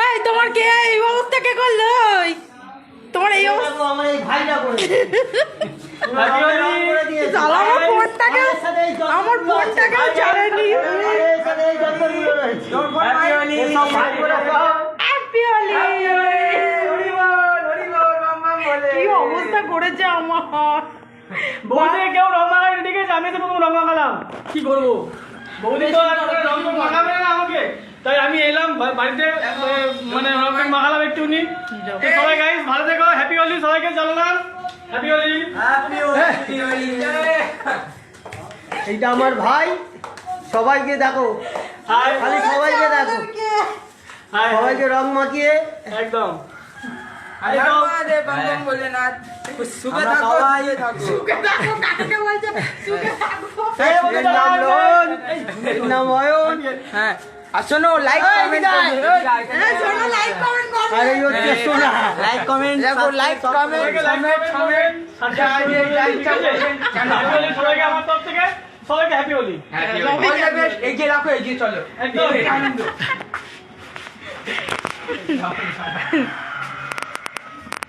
এই তোমার কে এই অবস্থা কে করলো? তোমার এই অবস্থা আমার এই ভাইটা করে আমার ফোনটাকেও ছাড়েনি। কি অবস্থা করেছে আমার বৌদি কেউ রং মাখায়নি, ঠিক আছে? আমি তো প্রথম রং মাখালাম। কি করবো, বৌদি তো আর রং মাখাবে না আমাকে, তাই আমি এলাম বাড়িতে, মানে রং মাখালাম একটুখানি। তো সবাই গাইস ভালো থেকো, হ্যাপি হোলি সবাইকে জানালাম, হ্যাপি হোলি। এইটা আমার ভাই, সবাইকে দেখো, খালি সবাইকে দেখো, সবাইকে রং মাখিয়ে একদম নাম অয়ন। শোনো, লাইক কমেন্ট আর এই হচ্ছে সোনা। লাইক কমেন্ট লাইক কমেন্ট সবাইকে আমার তরফ থেকে সবাইকে হ্যাপি হোলি। এগিয়ে রাখো, এগিয়ে চলো। একদম আনন্দ।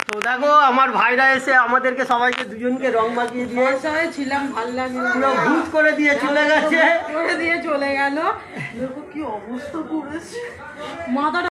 তো দেখো আমার ভাইরা এসে আমাদেরকে সবাইকে দুজনকে রং মাখিয়ে দিয়ে ছিলাম, ভাল লাগে পুরো ভূত করে দিয়ে চলে গেছে। চলে গেল। দেখো কি অবস্থা করেছে মাথাটা।